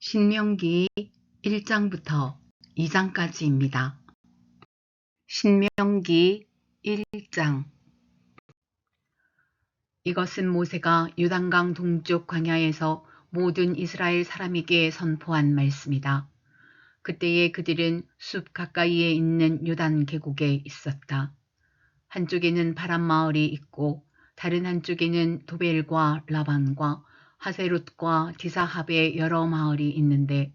신명기 1장부터 2장까지입니다. 신명기 1장. 이것은 모세가 요단강 동쪽 광야에서 모든 이스라엘 사람에게 선포한 말씀이다. 그때에 그들은 숲 가까이에 있는 요단 계곡에 있었다. 한쪽에는 바람 마을이 있고 다른 한쪽에는 도벨과 라반과 하세롯과 디사합의 여러 마을이 있는데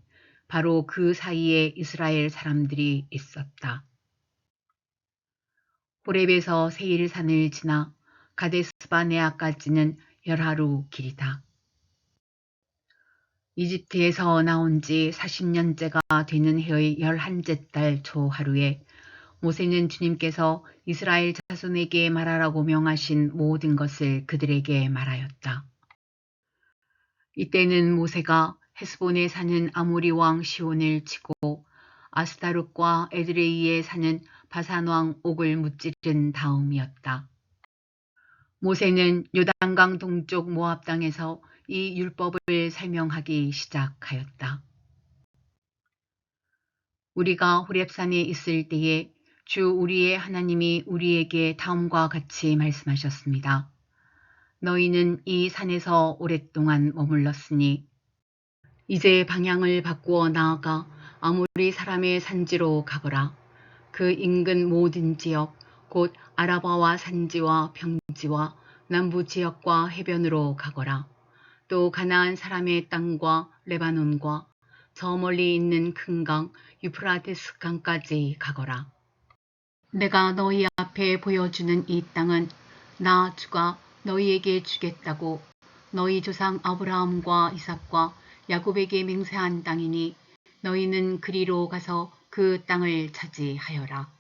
바로 그 사이에 이스라엘 사람들이 있었다. 호렙에서 세일산을 지나 가데스바네아까지는 10하루 길이다. 이집트에서 나온 지 40년째가 되는 해의 11째 달 초하루에 모세는 주님께서 이스라엘 자손에게 말하라고 명하신 모든 것을 그들에게 말하였다. 이때는 모세가 헤스본에 사는 아모리 왕 시온을 치고 아스타롯과 에드레이에 사는 바산 왕 옥을 무찌른 다음이었다. 모세는 요단강 동쪽 모압 땅에서 이 율법을 설명하기 시작하였다. 우리가 호렙산에 있을 때에 주 우리의 하나님이 우리에게 다음과 같이 말씀하셨습니다. 너희는 이 산에서 오랫동안 머물렀으니 이제 방향을 바꾸어 나아가 아모리 사람의 산지로 가거라. 그 인근 모든 지역 곧 아라바와 산지와 평지와 남부 지역과 해변으로 가거라. 또 가나안 사람의 땅과 레바논과 저 멀리 있는 큰 강 유프라테스 강까지 가거라. 내가 너희 앞에 보여주는 이 땅은 나 주가 너희에게 주겠다고 너희 조상 아브라함과 이삭과 야곱에게 맹세한 땅이니 너희는 그리로 가서 그 땅을 차지하여라.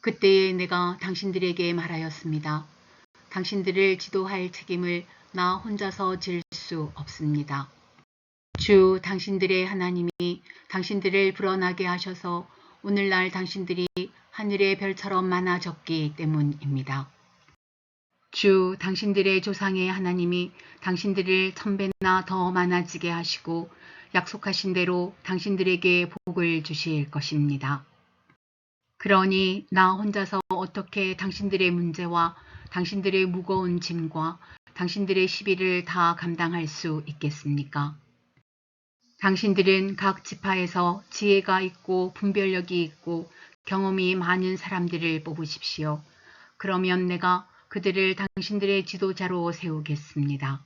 그때에 내가 당신들에게 말하였습니다. 당신들을 지도할 책임을 나 혼자서 질 수 없습니다. 주 당신들의 하나님이 당신들을 불어나게 하셔서 오늘날 당신들이 하늘의 별처럼 많아졌기 때문입니다. 주 당신들의 조상의 하나님이 당신들을 1000배나 더 많아지게 하시고 약속하신 대로 당신들에게 복을 주실 것입니다. 그러니 나 혼자서 어떻게 당신들의 문제와 당신들의 무거운 짐과 당신들의 시비를 다 감당할 수 있겠습니까? 당신들은 각 지파에서 지혜가 있고 분별력이 있고 경험이 많은 사람들을 뽑으십시오. 그러면 내가 그들을 당신들의 지도자로 세우겠습니다.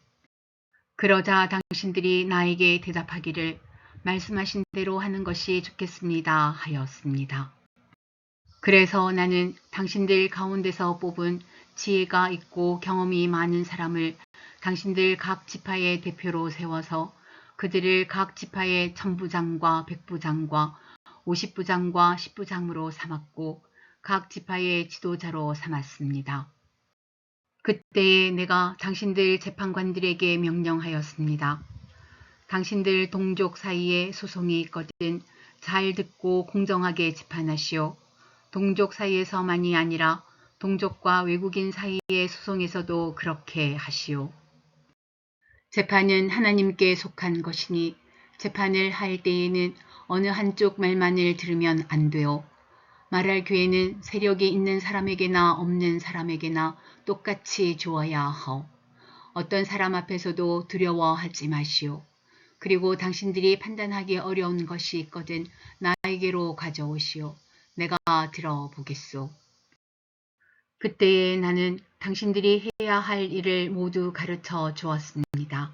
그러자 당신들이 나에게 대답하기를 말씀하신 대로 하는 것이 좋겠습니다 하였습니다. 그래서 나는 당신들 가운데서 뽑은 지혜가 있고 경험이 많은 사람을 당신들 각 지파의 대표로 세워서 그들을 각 지파의 1000부장과 100부장과 50부장과 10부장으로 삼았고 각 지파의 지도자로 삼았습니다. 그때에 내가 당신들 재판관들에게 명령하였습니다. 당신들 동족 사이에 소송이 있거든 잘 듣고 공정하게 재판하시오. 동족 사이에서만이 아니라 동족과 외국인 사이의 소송에서도 그렇게 하시오. 재판은 하나님께 속한 것이니 재판을 할 때에는 어느 한쪽 말만을 들으면 안 돼요. 말할 기회는 세력이 있는 사람에게나 없는 사람에게나 똑같이 주어야 하오. 어떤 사람 앞에서도 두려워하지 마시오. 그리고 당신들이 판단하기 어려운 것이 있거든 나에게로 가져오시오. 내가 들어보겠소. 그때에 나는 당신들이 해야 할 일을 모두 가르쳐 주었습니다.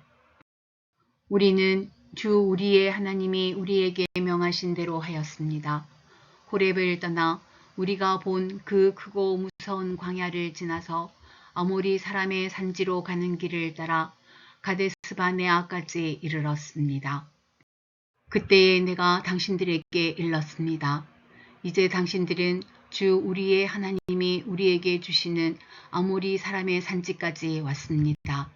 우리는 주 우리의 하나님이 우리에게 명하신 대로 하였습니다. 호렙을 떠나 우리가 본 그 크고 무서운 광야를 지나서 아모리 사람의 산지로 가는 길을 따라 가데스바네아까지 이르렀습니다. 그때에 내가 당신들에게 일렀습니다. 이제 당신들은 주 우리의 하나님이 우리에게 주시는 아모리 사람의 산지까지 왔습니다.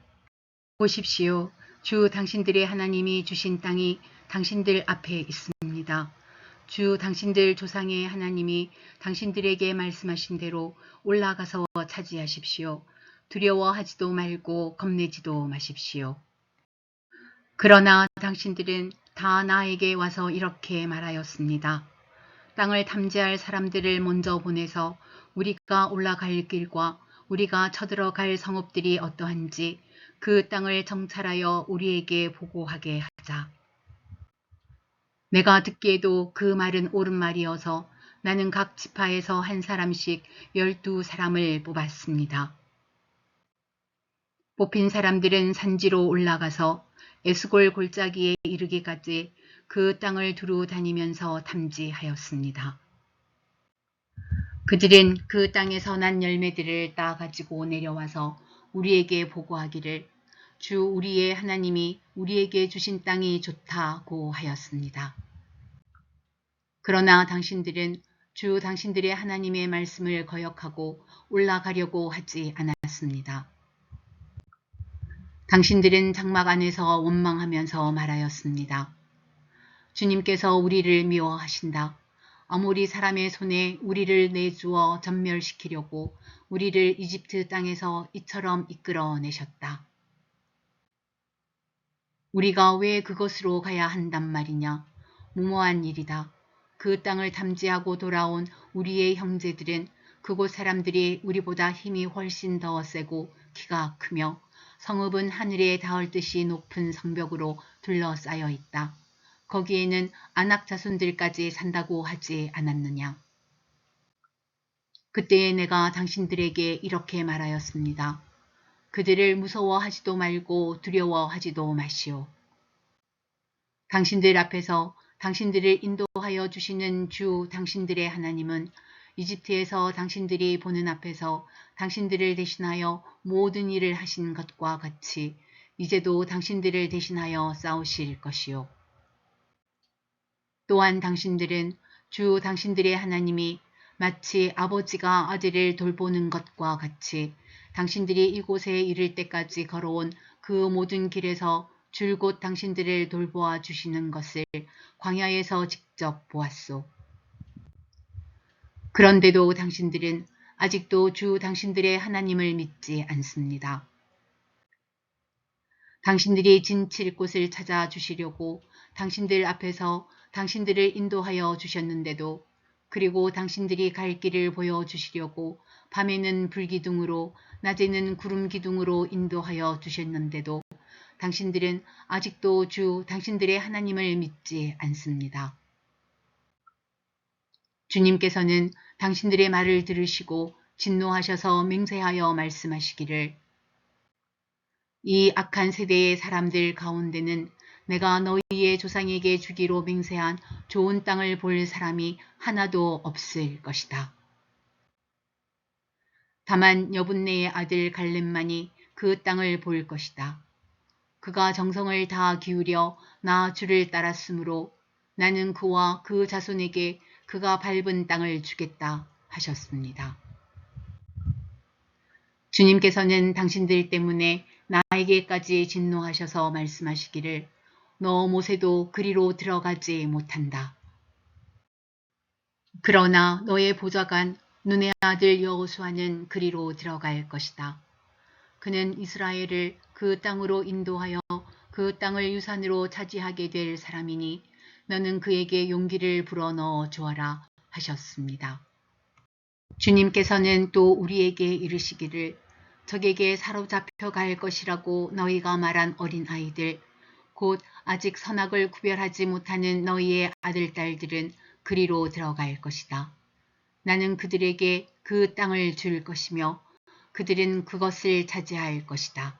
보십시오. 주 당신들의 하나님이 주신 땅이 당신들 앞에 있습니다. 주 당신들 조상의 하나님이 당신들에게 말씀하신 대로 올라가서 차지하십시오. 두려워하지도 말고 겁내지도 마십시오. 그러나 당신들은 다 나에게 와서 이렇게 말하였습니다. 땅을 탐지할 사람들을 먼저 보내서 우리가 올라갈 길과 우리가 쳐들어갈 성읍들이 어떠한지 그 땅을 정찰하여 우리에게 보고하게 하자. 내가 듣기에도 그 말은 옳은 말이어서 나는 각 지파에서 한 사람씩 12사람을 뽑았습니다. 뽑힌 사람들은 산지로 올라가서 에스골 골짜기에 이르기까지 그 땅을 두루 다니면서 탐지하였습니다. 그들은 그 땅에서 난 열매들을 따 가지고 내려와서 우리에게 보고하기를 주 우리의 하나님이 우리에게 주신 땅이 좋다고 하였습니다. 그러나 당신들은 주 당신들의 하나님의 말씀을 거역하고 올라가려고 하지 않았습니다. 당신들은 장막 안에서 원망하면서 말하였습니다. 주님께서 우리를 미워하신다. 아모리 사람의 손에 우리를 내주어 전멸시키려고 우리를 이집트 땅에서 이처럼 이끌어내셨다. 우리가 왜 그것으로 가야 한단 말이냐. 무모한 일이다. 그 땅을 탐지하고 돌아온 우리의 형제들은 그곳 사람들이 우리보다 힘이 훨씬 더 세고 키가 크며 성읍은 하늘에 닿을 듯이 높은 성벽으로 둘러싸여 있다. 거기에는 아낙 자손들까지 산다고 하지 않았느냐. 그때에 내가 당신들에게 이렇게 말하였습니다. 그들을 무서워하지도 말고 두려워하지도 마시오. 당신들 앞에서 당신들을 인도하여 주시는 주 당신들의 하나님은 이집트에서 당신들이 보는 앞에서 당신들을 대신하여 모든 일을 하신 것과 같이 이제도 당신들을 대신하여 싸우실 것이요. 또한 당신들은 주 당신들의 하나님이 마치 아버지가 아들을 돌보는 것과 같이 당신들이 이곳에 이를 때까지 걸어온 그 모든 길에서 줄곧 당신들을 돌보아 주시는 것을 광야에서 직접 보았소. 그런데도 당신들은 아직도 주 당신들의 하나님을 믿지 않습니다. 당신들이 진칠 곳을 찾아주시려고 당신들 앞에서 당신들을 인도하여 주셨는데도 그리고 당신들이 갈 길을 보여주시려고 밤에는 불기둥으로 낮에는 구름기둥으로 인도하여 주셨는데도 당신들은 아직도 주 당신들의 하나님을 믿지 않습니다. 주님께서는 당신들의 말을 들으시고 진노하셔서 맹세하여 말씀하시기를 이 악한 세대의 사람들 가운데는 내가 너희의 조상에게 주기로 맹세한 좋은 땅을 볼 사람이 하나도 없을 것이다. 다만 여분네의 아들 갈렙만이 그 땅을 볼 것이다. 그가 정성을 다 기울여 나 주를 따랐으므로 나는 그와 그 자손에게 그가 밟은 땅을 주겠다 하셨습니다. 주님께서는 당신들 때문에 나에게까지 진노하셔서 말씀하시기를 너 모세도 그리로 들어가지 못한다. 그러나 너의 보좌관 눈의 아들 여호수아는 그리로 들어갈 것이다. 그는 이스라엘을 그 땅으로 인도하여 그 땅을 유산으로 차지하게 될 사람이니 너는 그에게 용기를 불어넣어 주어라 하셨습니다. 주님께서는 또 우리에게 이르시기를 적에게 사로잡혀 갈 것이라고 너희가 말한 어린 아이들 곧 아직 선악을 구별하지 못하는 너희의 아들 딸들은 그리로 들어갈 것이다. 나는 그들에게 그 땅을 줄 것이며 그들은 그것을 차지할 것이다.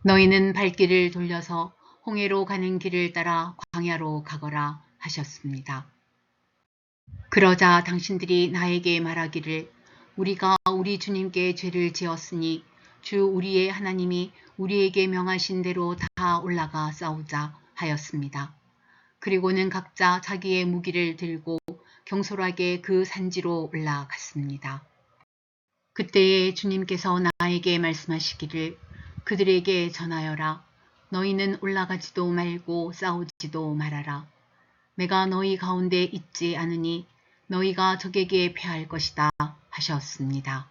너희는 발길을 돌려서 홍해로 가는 길을 따라 광야로 가거라 하셨습니다. 그러자 당신들이 나에게 말하기를 우리가 우리 주님께 죄를 지었으니 주 우리의 하나님이 우리에게 명하신 대로 다 올라가 싸우자 하였습니다. 그리고는 각자 자기의 무기를 들고 경솔하게 그 산지로 올라갔습니다. 그때에 주님께서 나에게 말씀하시기를 그들에게 전하여라. 너희는 올라가지도 말고 싸우지도 말아라. 내가 너희 가운데 있지 않으니 너희가 적에게 패할 것이다 하셨습니다.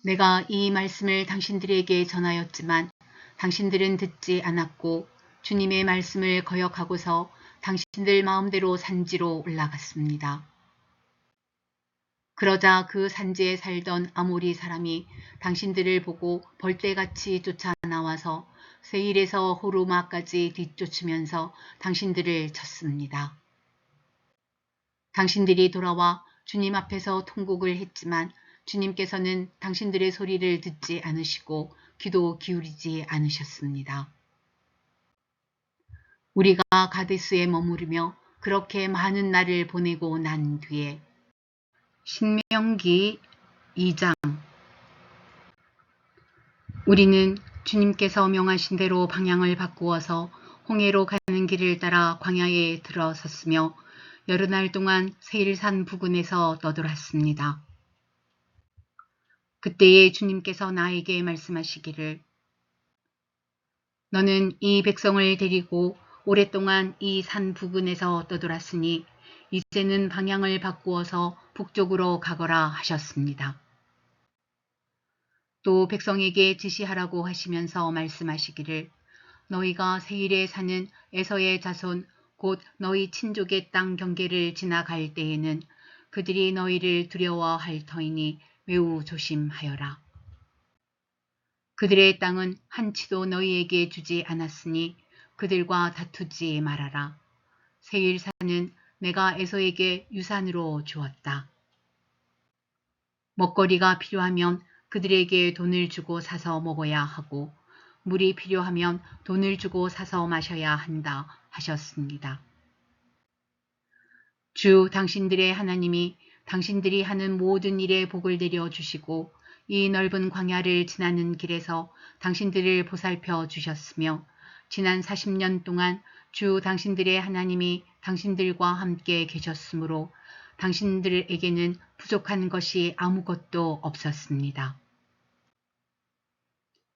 내가 이 말씀을 당신들에게 전하였지만 당신들은 듣지 않았고 주님의 말씀을 거역하고서 당신들 마음대로 산지로 올라갔습니다. 그러자 그 산지에 살던 아모리 사람이 당신들을 보고 벌떼같이 쫓아 나와서 세일에서 호르마까지 뒤쫓으면서 당신들을 쳤습니다. 당신들이 돌아와 주님 앞에서 통곡을 했지만 주님께서는 당신들의 소리를 듣지 않으시고 귀도 기울이지 않으셨습니다. 우리가 가데스에 머무르며 그렇게 많은 날을 보내고 난 뒤에 신명기 2장 우리는 주님께서 명하신 대로 방향을 바꾸어서 홍해로 가는 길을 따라 광야에 들어섰으며 여러 날 동안 세일산 부근에서 떠돌았습니다. 그때에 주님께서 나에게 말씀하시기를 너는 이 백성을 데리고 오랫동안 이 산 부근에서 떠돌았으니 이제는 방향을 바꾸어서 북쪽으로 가거라 하셨습니다. 또 백성에게 지시하라고 하시면서 말씀하시기를 너희가 세일에 사는 에서의 자손 곧 너희 친족의 땅 경계를 지나갈 때에는 그들이 너희를 두려워할 터이니 매우 조심하여라. 그들의 땅은 한치도 너희에게 주지 않았으니 그들과 다투지 말아라. 세일산은 내가 에서에게 유산으로 주었다. 먹거리가 필요하면 그들에게 돈을 주고 사서 먹어야 하고 물이 필요하면 돈을 주고 사서 마셔야 한다 하셨습니다. 주 당신들의 하나님이 당신들이 하는 모든 일에 복을 내려 주시고 이 넓은 광야를 지나는 길에서 당신들을 보살펴 주셨으며 지난 40년 동안 주 당신들의 하나님이 당신들과 함께 계셨으므로 당신들에게는 부족한 것이 아무것도 없었습니다.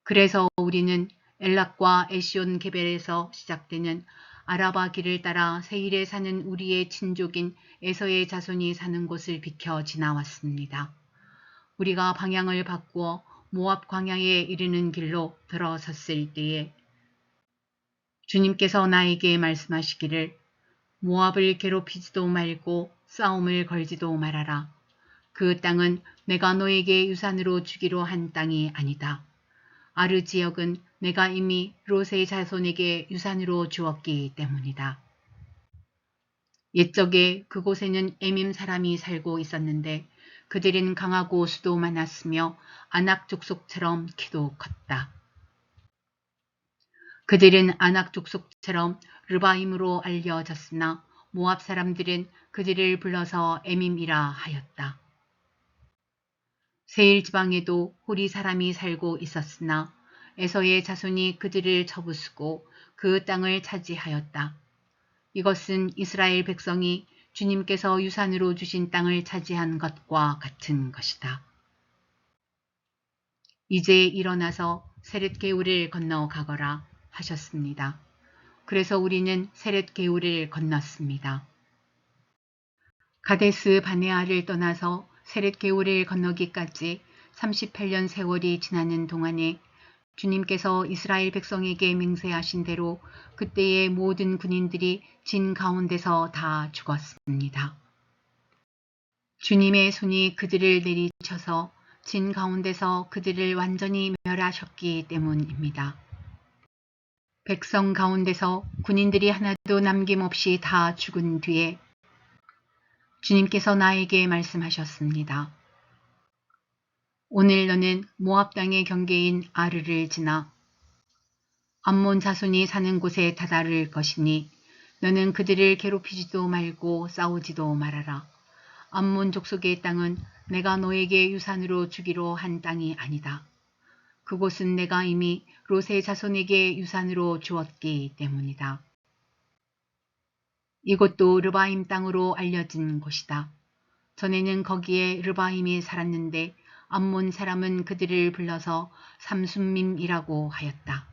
그래서 우리는 엘락과 에시온 게벨에서 시작되는 아라바 길을 따라 세일에 사는 우리의 친족인 에서의 자손이 사는 곳을 비켜 지나왔습니다. 우리가 방향을 바꾸어 모압 광야에 이르는 길로 들어섰을 때에 주님께서 나에게 말씀하시기를 모압을 괴롭히지도 말고 싸움을 걸지도 말아라. 그 땅은 내가 너에게 유산으로 주기로 한 땅이 아니다. 아르 지역은 내가 이미 롯의 자손에게 유산으로 주었기 때문이다. 옛적에 그곳에는 에밈 사람이 살고 있었는데 그들은 강하고 수도 많았으며 아낙 족속처럼 키도 컸다. 그들은 아낙 족속처럼 르바임으로 알려졌으나 모압 사람들은 그들을 불러서 에밈이라 하였다. 세일 지방에도 호리 사람이 살고 있었으나 에서의 자손이 그들을 쳐부수고 그 땅을 차지하였다. 이것은 이스라엘 백성이 주님께서 유산으로 주신 땅을 차지한 것과 같은 것이다. 이제 일어나서 세렛 게울을 건너가거라 하셨습니다. 그래서 우리는 세렛 게울을 건넜습니다. 가데스 바네아를 떠나서 세렛 게울을 건너기까지 38년 세월이 지나는 동안에 주님께서 이스라엘 백성에게 맹세하신 대로 그때의 모든 군인들이 진 가운데서 다 죽었습니다. 주님의 손이 그들을 내리쳐서 진 가운데서 그들을 완전히 멸하셨기 때문입니다. 백성 가운데서 군인들이 하나도 남김없이 다 죽은 뒤에 주님께서 나에게 말씀하셨습니다. 오늘 너는 모압 땅의 경계인 아르를 지나 암몬 자손이 사는 곳에 다다를 것이니 너는 그들을 괴롭히지도 말고 싸우지도 말아라. 암몬 족속의 땅은 내가 너에게 유산으로 주기로 한 땅이 아니다. 그곳은 내가 이미 롯의 자손에게 유산으로 주었기 때문이다. 이곳도 르바임 땅으로 알려진 곳이다. 전에는 거기에 르바임이 살았는데 암몬 사람은 그들을 불러서 삼순밈이라고 하였다.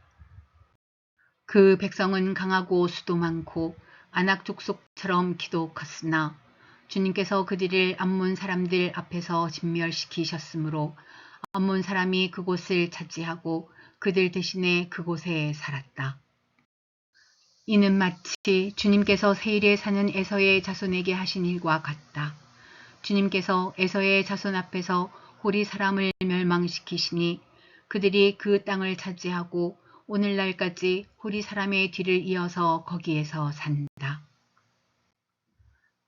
그 백성은 강하고 수도 많고 아낙 족속처럼 키도 컸으나 주님께서 그들을 암몬 사람들 앞에서 진멸시키셨으므로 암몬 사람이 그곳을 차지하고 그들 대신에 그곳에 살았다. 이는 마치 주님께서 세일에 사는 에서의 자손에게 하신 일과 같다. 주님께서 에서의 자손 앞에서 호리 사람을 멸망시키시니 그들이 그 땅을 차지하고 오늘날까지 호리 사람의 뒤를 이어서 거기에서 산다.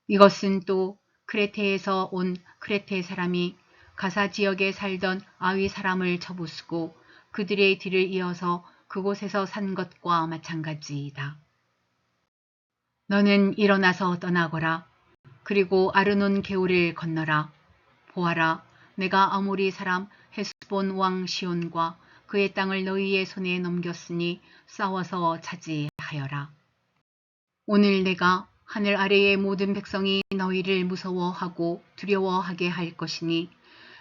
이것은 또 크레테에서 온 크레테 사람이 가사 지역에 살던 아위 사람을 쳐부수고 그들의 뒤를 이어서 그곳에서 산 것과 마찬가지이다. 너는 일어나서 떠나거라. 그리고 아르논 개울을 건너라. 보아라, 내가 아모리 사람 헤스본 왕 시온과 그의 땅을 너희의 손에 넘겼으니 싸워서 차지하여라. 오늘 내가 하늘 아래의 모든 백성이 너희를 무서워하고 두려워하게 할 것이니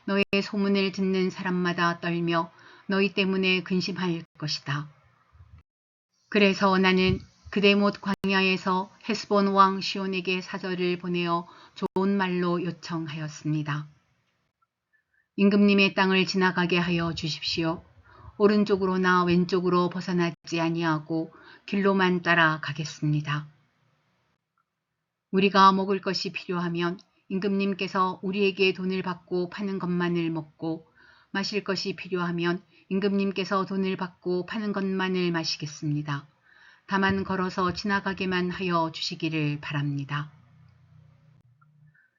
너의 소문을 듣는 사람마다 떨며 너희 때문에 근심할 것이다. 그래서 나는 그대못 광야에서 헤스본 왕 시온에게 사절을 보내어 좋은 말로 요청하였습니다. 임금님의 땅을 지나가게 하여 주십시오. 오른쪽으로나 왼쪽으로 벗어나지 아니하고 길로만 따라가겠습니다. 우리가 먹을 것이 필요하면 임금님께서 우리에게 돈을 받고 파는 것만을 먹고 마실 것이 필요하면 임금님께서 돈을 받고 파는 것만을 마시겠습니다. 다만 걸어서 지나가게만 하여 주시기를 바랍니다.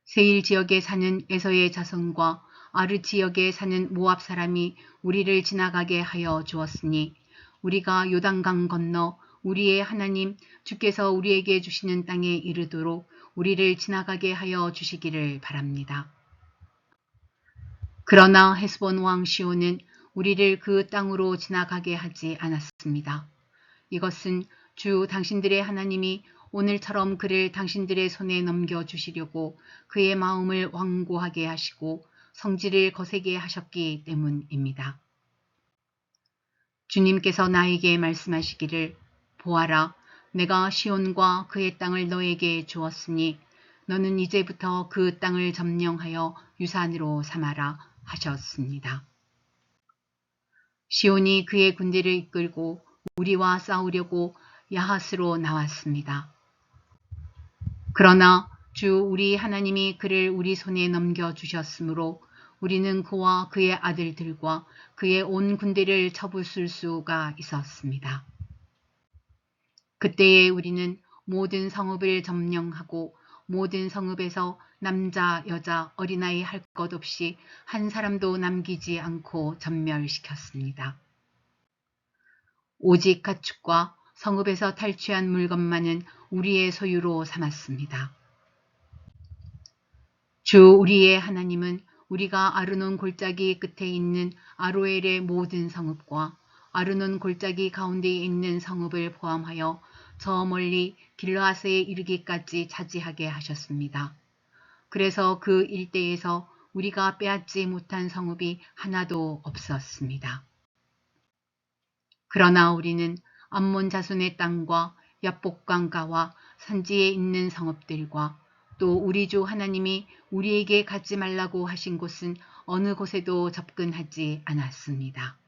세일 지역에 사는 에서의 자손과 아르 지역에 사는 모압 사람이 우리를 지나가게 하여 주었으니 우리가 요단강 건너 우리의 하나님 주께서 우리에게 주시는 땅에 이르도록 우리를 지나가게 하여 주시기를 바랍니다. 그러나 헤스본 왕 시온은 우리를 그 땅으로 지나가게 하지 않았습니다. 이것은 주 당신들의 하나님이 오늘처럼 그를 당신들의 손에 넘겨주시려고 그의 마음을 완고하게 하시고 성질을 거세게 하셨기 때문입니다. 주님께서 나에게 말씀하시기를 보아라, 내가 시온과 그의 땅을 너에게 주었으니 너는 이제부터 그 땅을 점령하여 유산으로 삼아라 하셨습니다. 시온이 그의 군대를 이끌고 우리와 싸우려고 야하스로 나왔습니다. 그러나 주 우리 하나님이 그를 우리 손에 넘겨주셨으므로 우리는 그와 그의 아들들과 그의 온 군대를 쳐부술 수가 있었습니다. 그때에 우리는 모든 성읍을 점령하고 모든 성읍에서 남자, 여자, 어린아이 할 것 없이 한 사람도 남기지 않고 전멸시켰습니다. 오직 가축과 성읍에서 탈취한 물건만은 우리의 소유로 삼았습니다. 주 우리의 하나님은 우리가 아르논 골짜기 끝에 있는 아로엘의 모든 성읍과 아르논 골짜기 가운데에 있는 성읍을 포함하여 저 멀리 길르앗에 이르기까지 차지하게 하셨습니다. 그래서 그 일대에서 우리가 빼앗지 못한 성읍이 하나도 없었습니다. 그러나 우리는 암몬 자손의 땅과 야복강가와 산지에 있는 성읍들과 또 우리 주 하나님이 우리에게 가지 말라고 하신 곳은 어느 곳에도 접근하지 않았습니다.